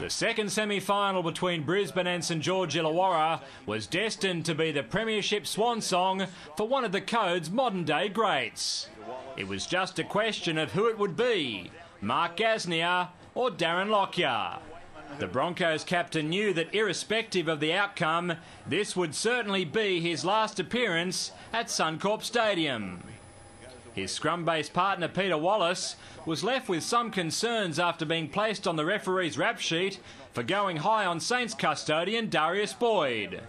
The second semi-final between Brisbane and St George Illawarra was destined to be the premiership swan song for one of the code's modern-day greats. It was just a question of who it would be, Mark Gasnier or Darren Lockyer. The Broncos captain knew that irrespective of the outcome, this would certainly be his last appearance at Suncorp Stadium. His scrum-based partner Peter Wallace was left with some concerns after being placed on the referee's rap sheet for going high on Saints custodian Darius Boyd.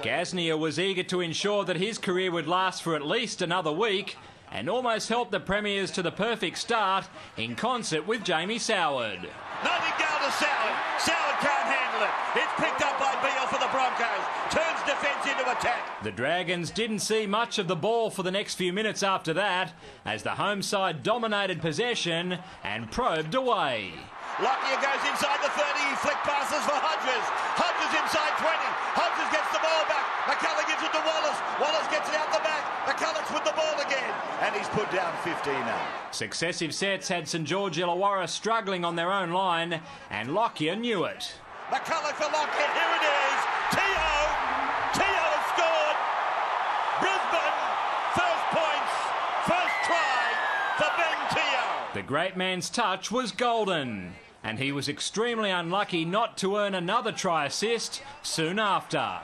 Gasnier was eager to ensure that his career would last for at least another week and almost helped the Premiers to the perfect start in concert with Jamie Soward. Nightingale to Soward. Soward can't handle it. It's picked up by Beale for the Broncos. Turns defence into attack. The Dragons didn't see much of the ball for the next few minutes after that, as the home side dominated possession and probed away. Lockyer goes inside the 30. He flick passes for Hodges. Hodges inside 20. Hodges gets the ball back. McCullough gives it to Wallace. Wallace gets it out the back. McCullough's with the ball again. And he's put down 15 now. Successive sets had St George Illawarra struggling on their own line, and Lockyer knew it. McCullough for Lockyer. Here it is. Teo. Teo has scored. Brisbane. First points. First try for Ben Teo. The great man's touch was golden, and he was extremely unlucky not to earn another try assist soon after.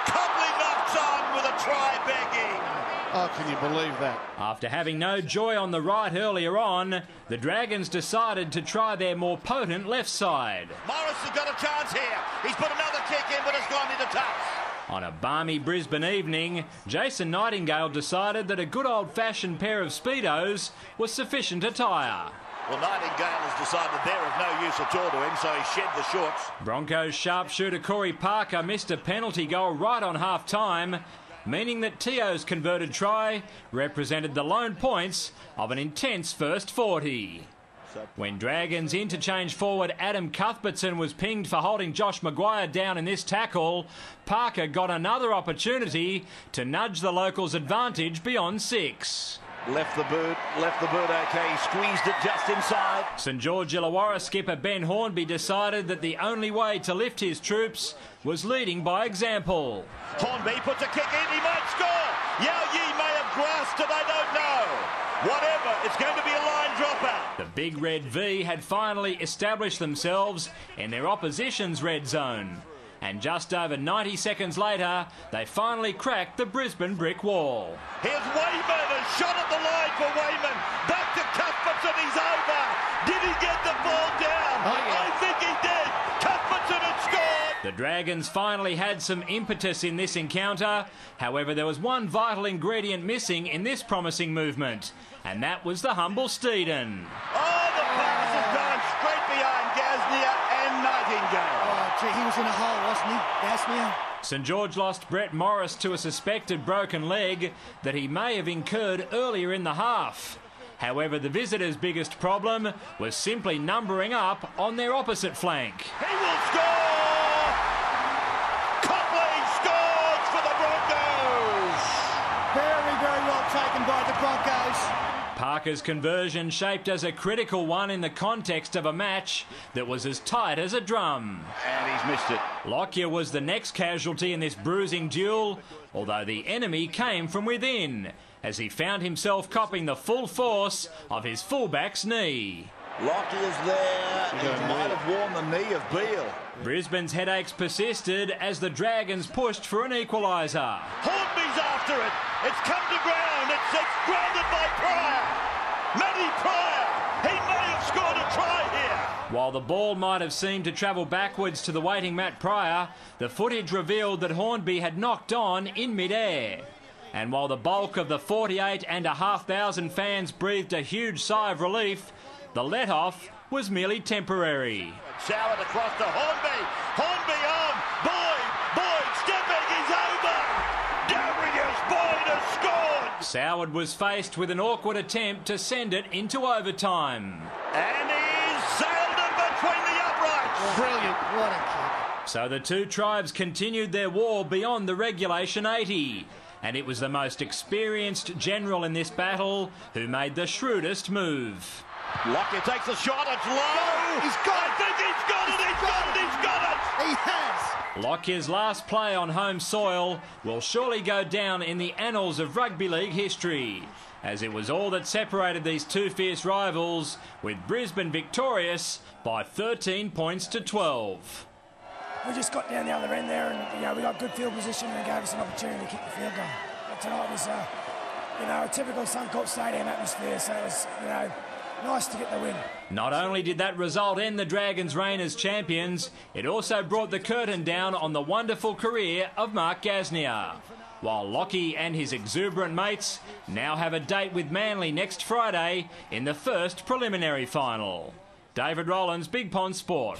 Copley knocks on with a try begging. Oh, can you believe that? After having no joy on the right earlier on, the Dragons decided to try their more potent left side. Morris has got a chance here. He's put another kick in, but it's gone into touch. On a balmy Brisbane evening, Jason Nightingale decided that a good old-fashioned pair of Speedos was sufficient attire. Well, Nightingale has decided they're of no use at all to him, so he shed the shorts. Broncos sharpshooter Corey Parker missed a penalty goal right on half-time, meaning that Teo's converted try represented the lone points of an intense first 40. When Dragons interchange forward Adam Cuthbertson was pinged for holding Josh Maguire down in this tackle, Parker got another opportunity to nudge the locals' advantage beyond 6. Left the boot okay, he squeezed it just inside. St George Illawarra skipper Ben Hornby decided that the only way to lift his troops was leading by example. Hornby puts a kick in, he might score. Yao Yi may have grasped it, I don't know. Whatever, it's going to be a line dropout. The Big Red V had finally established themselves in their opposition's red zone. And just over 90 seconds later, they finally cracked the Brisbane brick wall. Here's Wayman, a shot at the line for Wayman. Back to Cuthbertson, he's over. Did he get the ball down? Oh, yeah. I think he did. Cuthbertson had scored. The Dragons finally had some impetus in this encounter. However, there was one vital ingredient missing in this promising movement, and that was the humble Steeden. Oh, the pass has gone straight behind Gasnier and Nightingale. Oh, gee, he was in a hole, wasn't he, Gasnier? St George lost Brett Morris to a suspected broken leg that he may have incurred earlier in the half. However, the visitors' biggest problem was simply numbering up on their opposite flank. He will score! Copley scores for the Broncos! Very, very well taken by the Broncos. Parker's conversion shaped as a critical one in the context of a match that was as tight as a drum. And he's missed it. Lockyer was the next casualty in this bruising duel, although the enemy came from within, as he found himself copping the full force of his fullback's knee. Lockyer's there. He might have worn the knee of Beale. Brisbane's headaches persisted as the Dragons pushed for an equaliser. Hornby's after it. It's come to ground. It's grounded by Pryor. Matty Pryor. He may have scored a try here. While the ball might have seemed to travel backwards to the waiting Matt Pryor, the footage revealed that Hornby had knocked on in mid-air. And while the bulk of the 48,500 fans breathed a huge sigh of relief, the let-off was merely temporary. Soward across to Hornby. Hornby on. Boyd stepping. He's over. Darius Boyd has scored. Soward was faced with an awkward attempt to send it into overtime. And he's sailed it between the uprights. Brilliant. What a kick. So the two tribes continued their war beyond the regulation 80. And it was the most experienced general in this battle who made the shrewdest move. Lockyer takes a shot, it's low. He's got it. I think he's got it, he's got it. He has. Lockyer's last play on home soil will surely go down in the annals of rugby league history, as it was all that separated these two fierce rivals, with Brisbane victorious by 13 points to 12. We just got down the other end there, and we got good field position and gave us an opportunity to kick the field goal. But tonight was, a typical Suncorp Stadium atmosphere, so it was, nice to get the win. Not only did that result end the Dragons' reign as champions, it also brought the curtain down on the wonderful career of Mark Gasnier. While Lockie and his exuberant mates now have a date with Manly next Friday in the first preliminary final. David Rowlands, Big Pond Sport.